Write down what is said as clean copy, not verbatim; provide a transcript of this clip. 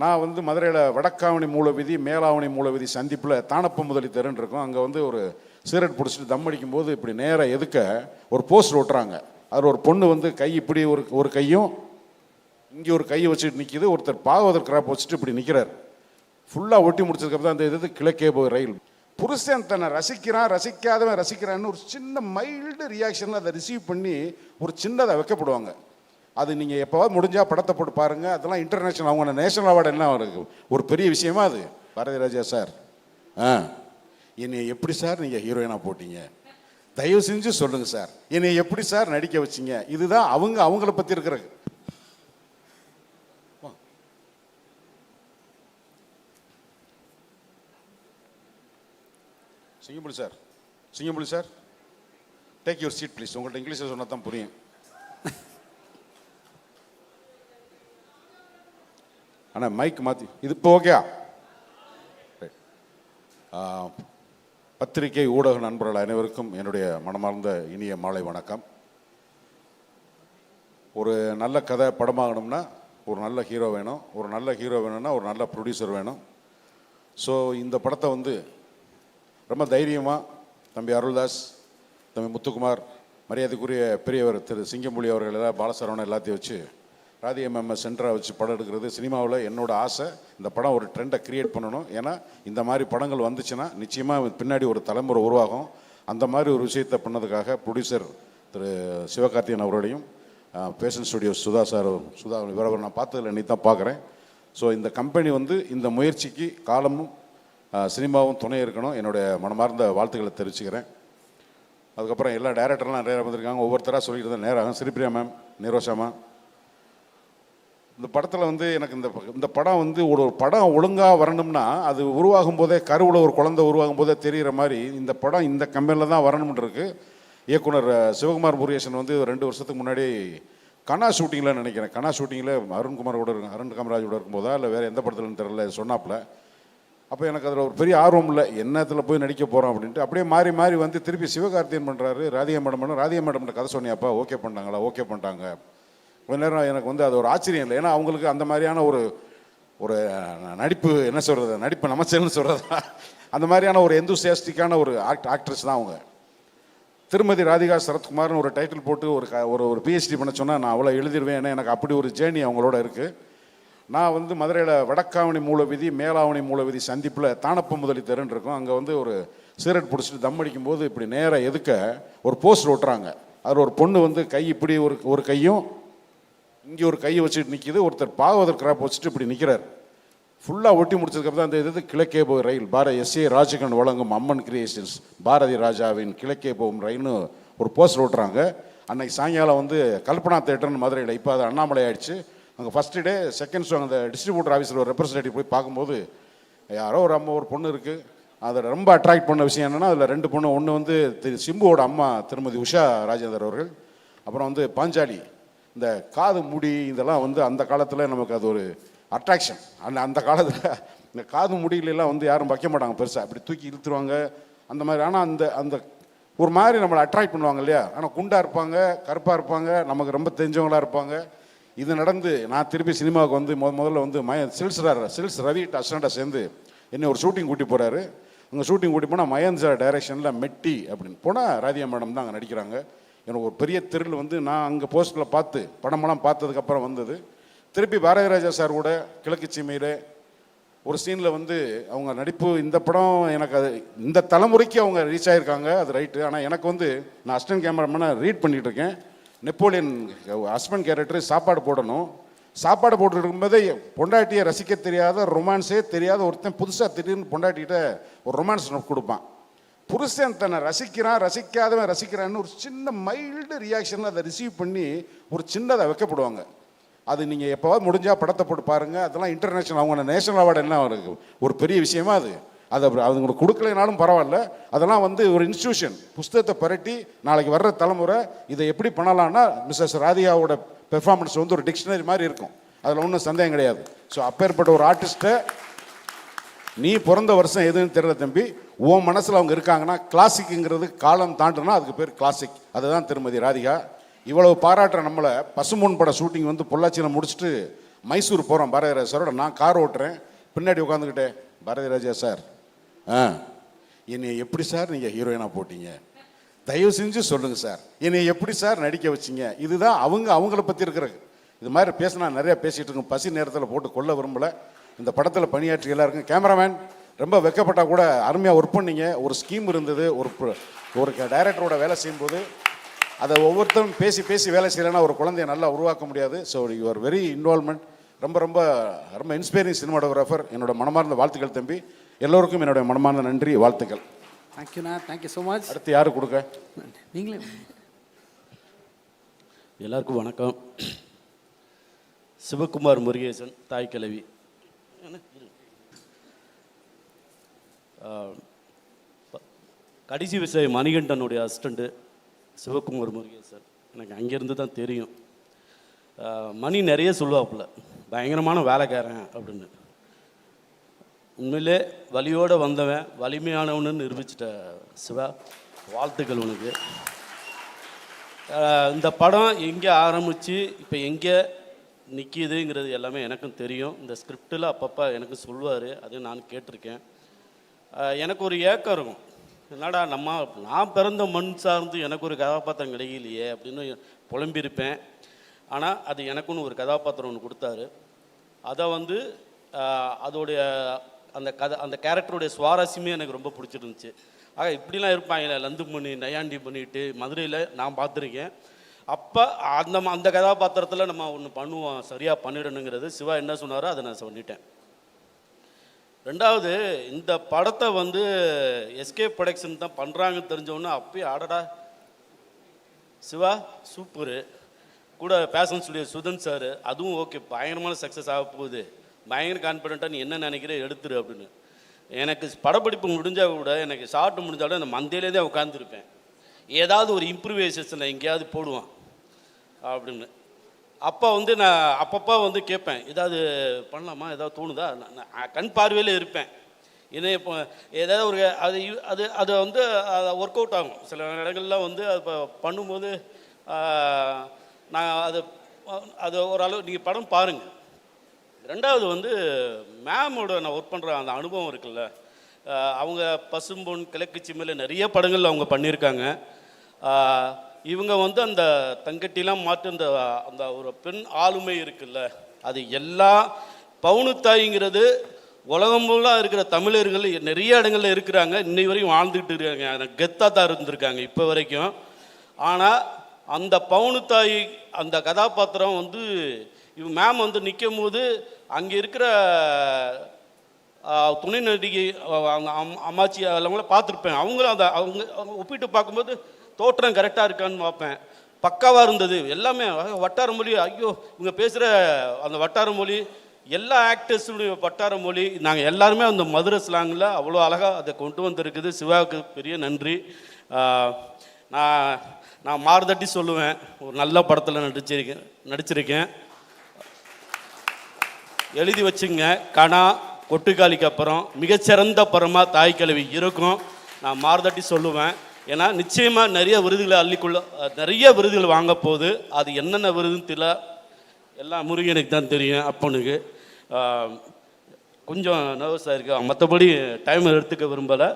நான் வந்து மதுரையில் வடக்காவணி மூலவீதி மேலாவணி மூலவீதி சந்திப்பில் தானப்ப முதலி தெருன்னு இருக்கும். அங்கே வந்து ஒரு சிகரெட் பிடிச்சிட்டு தம் அடிக்கும்போது இப்படி நேராக எதுக்க ஒரு போஸ்டர் ஒட்டுறாங்க. அதில் ஒரு பொண்ணு வந்து கை இப்படி ஒரு கையும் இங்கே ஒரு கையை வச்சுட்டு நிற்கிது. ஒருத்தர் பாகவதர் கிராப் வச்சுட்டு இப்படி நிற்கிறார். ஃபுல்லாக ஒட்டி முடிச்சதுக்கப்புறம் தான் அந்த இது கிழக்கே போய் ரயில். புருஷன் தன்னை ரசிக்கிறான், ரசிக்காதவன் ரசிக்கிறான்னு ஒரு சின்ன மைல்டு ரியாக்ஷனில் அதை ரிசீவ் பண்ணி ஒரு சின்னதை வைக்கப்படுவாங்க. அது நீங்கள் எப்போவாது முடிஞ்சால் படத்தை போட்டு பாருங்கள். அதெல்லாம் இன்டர்நேஷ்னல், அவங்க நேஷனல் அவார்டு எல்லாம் இருக்குது. ஒரு பெரிய விஷயமா அது. பாரதி ராஜா சார், என்னை எப்படி சார் நீங்கள் ஹீரோயினாக போட்டீங்க, தயவு செஞ்சு சொல்லுங்கள் சார், என்னை எப்படி சார் நடிக்க வச்சிங்க. இதுதான் அவங்கள பற்றி இருக்கிற. Singampuli sir, take your seat please. உங்கள்கிட்ட இங்கிலீஷில் சொன்னால் தான் புரியும். ஆனால் மைக் மாற்றி இது இப்போ ஓகே. பத்திரிகை ஊடக நண்பர்கள் அனைவருக்கும் என்னுடைய மனமார்ந்த இனிய மாலை வணக்கம். ஒரு நல்ல கதை படமாகணும்னா ஒரு நல்ல ஹீரோ வேணும். ஒரு நல்ல ஹீரோ வேணும்னா ஒரு நல்ல ப்ரொடியூசர் வேணும். ஸோ இந்த படத்தை வந்து ரொம்ப தைரியமாக தம்பி அருள்தாஸ், தம்பி முத்துக்குமார், மரியாதைக்குரிய பெரியவர் திரு சிங்கம்புலி அவர்கள் எல்லாம், பாலசரவணன் எல்லாத்தையும் வச்சு ராதி எம்எம்எஸ் சென்டராக வச்சு படம் எடுக்கிறது சினிமாவில் என்னோட ஆசை. இந்த படம் ஒரு ட்ரெண்டை கிரியேட் பண்ணணும். ஏன்னா இந்த மாதிரி படங்கள் வந்துச்சுன்னா நிச்சயமாக பின்னாடி ஒரு தலைமுறை உருவாகும். அந்த மாதிரி ஒரு விஷயத்தை பண்ணதுக்காக ப்ரொடியூசர் திரு சிவகார்த்திகேயன் அவர்களையும், பேஷன் ஸ்டுடியோ சுதா இவரவர் நான் பார்த்ததில்ல, நீ தான் பார்க்குறேன். ஸோ இந்த கம்பெனி வந்து இந்த முயற்சிக்கு காலமும் சினிமாவும் துணை இருக்கணும். என்னுடைய மனமார்ந்த வாழ்த்துக்களை தெரிவிச்சுக்கிறேன். அதுக்கப்புறம் எல்லா டைரக்டர்லாம் நிறைய வந்திருக்காங்க. ஒவ்வொருத்தராக சொல்லிட்டு இருந்தேன். நேராக ஸ்ரீபிரியா மேம், நிரோஷா மேம். இந்த படத்தில் வந்து எனக்கு இந்த படம் வந்து ஒரு படம் ஒழுங்காக வரணும்னா அது உருவாகும் போதே, கருவில் ஒரு குழந்தை உருவாகும் போதே தெரிகிற மாதிரி இந்த படம் இந்த கம்பெனியில் தான் வரணும்னு இருக்கு. இயக்குனர் சிவகுமார் முருகேசன் வந்து 2 வருஷத்துக்கு முன்னாடி கனா ஷூட்டிங்கில் நினைக்கிறேன், கனா ஷூட்டிங்கில் அருண்குமார் கூட அருண் காமராஜோட இருக்கும்போதா இல்லை வேறு எந்த படத்துலன்னு தெரியல சொன்னாப்புல. அப்போ எனக்கு அதில் ஒரு பெரிய ஆர்வம் இல்லை, என்னத்தில் போய் நடிக்க போகிறோம் அப்படின்ட்டு. அப்படியே மாறி மாறி வந்து திருப்பி சிவகார்த்திகேயன் பண்ணுறாரு, ராதிகா மேடம் பண்ண, ராதிகா மேடம்கிட்ட கதை சொன்னியாப்பா, ஓகே பண்ணாங்களா, ஓகே பண்ணிட்டாங்க. கொஞ்ச நேரம் எனக்கு வந்து அது ஒரு ஆச்சரியம் இல்லை. ஏன்னா அவங்களுக்கு அந்த மாதிரியான ஒரு நடிப்பு, என்ன சொல்கிறது, நடிப்பு நமச்சல்னு சொல்கிறதா, அந்த மாதிரியான ஒரு எந்தூசியாஸ்டிக்கான ஒரு ஆக்ட்ரஸ் தான் அவங்க. திருமதி ராதிகா சரத்குமார்னு ஒரு டைட்டில் போட்டு ஒரு பிஹெச்டி பண்ண சொன்னால் நான் அவ்வளோ எழுதிடுவேன். ஏன்னா எனக்கு அப்படி ஒரு ஜேர்னி அவங்களோட இருக்குது. நான் வந்து மதுரையில் வடக்காவணி மூலவீதி மேலாவணி மூலவீதி சந்திப்பில் தானப்ப முதலி தெருன்னு இருக்கும். அங்கே வந்து ஒரு சிகரெட் பிடிச்சிட்டு தம் அடிக்கும்போது இப்படி நேராக எதுக்க ஒரு போஸ்டர் ஒட்டுறாங்க. அதில் ஒரு பொண்ணு வந்து கை இப்படி ஒரு கையும் இங்கே ஒரு கையை வச்சுட்டு நிற்கிது. ஒருத்தர் பாகவதர் கிராப் வச்சுட்டு இப்படி நிற்கிறார். ஃபுல்லாக ஒட்டி முடிச்சதுக்கப்புறம் அந்த இது கிழக்கே போகும் ரயில். எஸ்.ஏ. ராஜகன் வழங்கும் அம்மன் கிரியேஷன்ஸ் பாரதி ராஜாவின் கிழக்கே போகும் ரயில்னு ஒரு போஸ்டர் ஓட்டுறாங்க. அன்னைக்கு சாயங்காலம் வந்து கல்பனா தேட்டர்னு மதுரையில், இப்போ அது அண்ணாமலை ஆயிடுச்சு. அங்கே ஃபஸ்ட்டு டே செகண்ட் ஷோ அந்த டிஸ்ட்ரிபியூட்டர் ஆஃபீஸில் ஒரு ரெப்ரஸன்டேட்டிவ் போய் பார்க்கும்போது யாரோ ஒரு பொண்ணு இருக்குது. அதை ரொம்ப அட்ராக்ட் பண்ண விஷயம் என்னென்னா அதில் 2 பொண்ணு. ஒன்று வந்து சிம்புவோட அம்மா திருமதி உஷா ராஜேந்தர் அவர்கள், அப்புறம் வந்து பாஞ்சாலி. இந்த காது முடி இதெல்லாம் வந்து அந்த காலத்தில் நமக்கு அது ஒரு அட்ராக்ஷன். அந்த காலத்தில் இந்த காது முடியிலெல்லாம் வந்து யாரும் வைக்க மாட்டாங்க பெருசாக, அப்படி தூக்கி இழுத்துருவாங்க அந்த மாதிரி. ஆனால் அந்த ஒரு மாதிரி நம்மளை அட்ராக்ட் பண்ணுவாங்க இல்லையா. ஆனால் குண்டாக இருப்பாங்க, கருப்பாக இருப்பாங்க, நமக்கு ரொம்ப தெரிஞ்சவங்களாக இருப்பாங்க. இது நடந்து நான் திருப்பி சினிமாவுக்கு வந்து முதல்ல வந்து சில்ஸ் ரவி அஸ்டண்டாக சேர்ந்து என்னை ஒரு ஷூட்டிங் கூட்டி போகிறாரு. அங்கே ஷூட்டிங் கூட்டி போனால் மயன் சார் டைரக்ஷனில் மெட்டி அப்படின்னு போனால் ராதிகா மேடம் தான் அங்கே நடிக்கிறாங்க. எனக்கு ஒரு பெரிய திரில் வந்து நான் அங்கே போஸ்டரில் பார்த்து படமெல்லாம் பார்த்ததுக்கப்புறம் வந்தது. திருப்பி பாரதி ராஜா சார் கூட கிழக்கு சீமையில் ஒரு சீனில் வந்து அவங்க நடிப்பு, இந்த படம் எனக்கு அது இந்த தலைமுறைக்கு அவங்க ரீச் ஆகிருக்காங்க, அது ரைட்டு. ஆனால் எனக்கு வந்து நான் அசிஸ்டன்ட் கேமராமேனாக ரீட் பண்ணிகிட்டு இருக்கேன். நெப்போலியன் ஹஸ்பண்ட் கேரக்டர் சாப்பாடு போடணும். சாப்பாடு போட்டு இருக்கும்போதே பொண்டாட்டியை ரசிக்க தெரியாத, ரொமான்ஸே தெரியாத ஒருத்தன் புதுசாக திடீர்னு பொண்டாட்டிகிட்ட ஒரு ரொமான்ஸ் கொடுப்பான். புருஷன் தன்னை ரசிக்கிறான், ரசிக்காதவன் ரசிக்கிறான்னு ஒரு சின்ன மைல்டு ரியாக்ஷனில் அதை ரிசீவ் பண்ணி ஒரு சின்னதை வைக்கப்படுவாங்க. அது நீங்கள் எப்போவாது முடிஞ்சால் படத்தை போட்டு பாருங்கள். அதெல்லாம் இன்டர்நேஷ்னல், அவங்க நேஷனல் அவார்டு எல்லாம் இருக்குது. ஒரு பெரிய விஷயமா அது. அதை அதுங்களுக்கு கொடுக்கலைனாலும் பரவாயில்ல. அதெல்லாம் வந்து ஒரு இன்ஸ்டியூஷன் புஸ்தகத்தை பரட்டி நாளைக்கு வர்ற தலைமுறை இதை எப்படி பண்ணலான்னா மிஸ்ஸஸ் ராதிகாவோட பெர்ஃபார்மன்ஸ் வந்து ஒரு டிக்ஷனரி மாதிரி இருக்கும். அதில் ஒன்றும் சந்தேகம் கிடையாது. ஸோ அப்பேற்பட்ட ஒரு ஆர்டிஸ்ட்டை நீ பிறந்த வருஷம் எதுன்னு தெரியல தம்பி, உன் மனசில் அவங்க இருக்காங்கன்னா கிளாசிக்குங்கிறது காலம் தாண்டுனா அதுக்கு பேர் கிளாசிக். அதுதான் திருமதி ராதிகா. இவ்வளவு பாராட்டுற நம்மளை பசும்பொன் பட ஷூட்டிங் வந்து பொள்ளாச்சியில் முடிச்சுட்டு மைசூர் போகிறோம் பாரதி ராஜா சாரோட, நான் கார் ஓட்டுறேன், பின்னாடி உட்காந்துக்கிட்டேன், பாரதி ராஜா சார் என்னை எப்படி சார் நீங்கள் ஹீரோயினாக போட்டீங்க, தயவு செஞ்சு சொல்லுங்கள் சார், என்னை எப்படி சார் நடிக்க வச்சிங்க. இதுதான் அவங்கள பற்றி இருக்கிற இது மாதிரி பேசினா நிறையா பேசிகிட்டு இருக்கோம். பசி நேரத்தில் போட்டு கொள்ள விரும்பலை. இந்த படத்தில் பணியாற்றி எல்லாருக்கும் கேமராமேன் ரொம்ப வெக்கப்பட்டால் கூட அருமையாக ஒர்க் பண்ணிங்க. ஒரு ஸ்கீம் இருந்தது, ஒரு டைரக்டரோட வேலை செய்யும்போது அதை ஒவ்வொருத்தரும் பேசி பேசி வேலை செய்யலைன்னா ஒரு குழந்தைய நல்லா உருவாக்க முடியாது. ஸோ யுவர் வெரி இன்வால்மெண்ட், ரொம்ப ரொம்ப ரொம்ப இன்ஸ்பைரிங் சினிமாட்டோகிராஃபர். என்னோட மனமார்ந்த வாழ்த்துக்கள் தம்பி. எல்லோருக்கும் என்னுடைய மனமார்ந்த நன்றி, வாழ்த்துக்கள். தேங்க்யூண்ணா, தேங்க்யூ ஸோ மச். அடுத்து யாரு கொடுக்க? நீங்களே. எல்லாருக்கும் வணக்கம். சிவகுமார் முருகேசன், தாய் கிழவி. கடைசி விசை மணிகண்டனுடைய அசிஸ்டண்ட்டு சிவகுமார் முருகேசன். எனக்கு அங்கேருந்து தான் தெரியும். மணி நிறைய சொல்லுவாப்புல, பயங்கரமான வேலைக்காரன் அப்படின்னு. உண்மையிலே வலியோடு வந்தவன் வலிமையானவனு நிரூபிச்சிட்ட சிவா, வாழ்த்துக்கள் உனக்கு. இந்த படம் எங்கே ஆரம்பித்து இப்போ எங்கே நிற்கிதுங்கிறது எல்லாமே எனக்கும் தெரியும். இந்த ஸ்கிரிப்டில் அப்பப்போ எனக்கு சொல்லுவார், அது நான் கேட்டிருக்கேன். எனக்கு ஒரு ஏக்கம் இருக்கும், என்னடா நான் பிறந்த மண் சார்ந்து எனக்கு ஒரு கதாபாத்திரம் கிடைக்கலையே அப்படின்னு புலம்பியிருப்பேன். ஆனால் அது எனக்குன்னு ஒரு கதாபாத்திரம் ஒன்று கொடுத்தாரு. அதை வந்து அதோடைய அந்த கேரக்டருடைய சுவாரஸ்யமே எனக்கு ரொம்ப பிடிச்சிருந்துச்சு. ஆக இப்படிலாம் இருப்பாங்க லந்து பண்ணி நையாண்டி பண்ணிட்டு மதுரையில் நான் பார்த்துருக்கேன். அப்போ அந்த கதாபாத்திரத்தில் நம்ம ஒன்று பண்ணுவோம், சரியாக பண்ணிடணுங்கிறது சிவா என்ன சொன்னாரோ அதை நான் சொல்லிட்டேன். ரெண்டாவது, இந்த படத்தை வந்து எஸ்கே ப்ரொடக்ஷன் தான் பண்ணுறாங்கன்னு தெரிஞ்சவொன்னே அப்பயே ஆடடா சிவா சூப்பரு, கூட பேஷன் ஸ்டுடியோ சுதன் சார், அதுவும் ஓகே பயங்கரமான சக்ஸஸ் ஆக போகுது, பயங்கர கான்ஃபிடென்ட்டாக நீ என்ன நினைக்கிற எடுத்துரு அப்படின்னு. எனக்கு படப்பிடிப்பு முடிஞ்சால் கூட எனக்கு ஷார்ட் முடிஞ்சாலும் அந்த மந்தையிலே தான் உட்காந்துருப்பேன், ஏதாவது ஒரு இம்ப்ரூவைசேஷனை எங்கேயாவது போடுவான் அப்படின்னு. அப்போ வந்து நான் அப்பப்போ வந்து கேட்பேன், ஏதாவது பண்ணலாமா, ஏதாவது தோணுதா, நான் கண் பார்வையில் இருப்பேன். ஏன்னா இப்போ ஏதாவது ஒரு அது வந்து ஒர்க் அவுட் ஆகும். சில இடங்கள்லாம் வந்து அது இப்போ பண்ணும்போது நான் அது ஓரளவு நீங்கள் படம் பாருங்கள். ரெண்டாவது வந்து மேமோட நான் ஒர்க் பண்ணுற அந்த அனுபவம் இருக்குல்ல, அவங்க பசும்பொன் கிழக்கு சிம்மையில் நிறைய படங்கள் அவங்க பண்ணியிருக்காங்க. இவங்க வந்து அந்த தங்கட்டிலாம் மாற்று அந்த ஒரு பெண் ஆளுமை இருக்குல்ல, அது எல்லா பவுனுத்தாய்ங்கிறது உலகம் ஃபுல்லாக இருக்கிற தமிழர்கள் நிறைய இடங்களில் இருக்கிறாங்க, இன்னை வரைக்கும் வாழ்ந்துக்கிட்டு இருக்காங்க, கெத்தாக தான் இருந்திருக்காங்க இப்போ வரைக்கும். ஆனால் அந்த பவுனுத்தாய் அந்த கதாபாத்திரம் வந்து இவங்க மேம் வந்து நிற்கும் போது அங்கே இருக்கிற துணை நடிகை அம்மாச்சி அவங்கள பார்த்துருப்பேன். அவங்களும் அவங்க ஒப்பிட்டு பார்க்கும்போது தோற்றம் கரெக்டாக இருக்கான்னு பார்ப்பேன். பக்காவாக இருந்தது எல்லாமே. வட்டார மொழி, ஐயோ இவங்க பேசுகிற அந்த வட்டார மொழி, எல்லா ஆக்டர்ஸுடைய வட்டார மொழி, நாங்கள் எல்லாருமே அந்த மதுரை ஸ்லாங்கில் அவ்வளோ அழகாக அதை கொண்டு வந்திருக்குது. சிவாவுக்கு பெரிய நன்றி. நான் மாறுதட்டி சொல்லுவேன், ஒரு நல்ல படத்தில் நடிச்சிருக்கேன். எழுதி வச்சுங்க, கணா கொட்டுக்காளிக்கு அப்புறம் மிகச்சிறந்த படமாக தாய் கிழவி இருக்கும். நான் மாறுதட்டி சொல்லுவேன். ஏன்னா நிச்சயமாக நிறைய விருதுகள் வாங்க போகுது. அது என்னென்ன விருதுன்னு தெரியல, எல்லாம் முருகனுக்கு தான் தெரியும். அப்பனுக்கு கொஞ்சம் நர்வஸாக இருக்குது, மற்றபடி டைம் எடுத்துக்க விரும்பலை.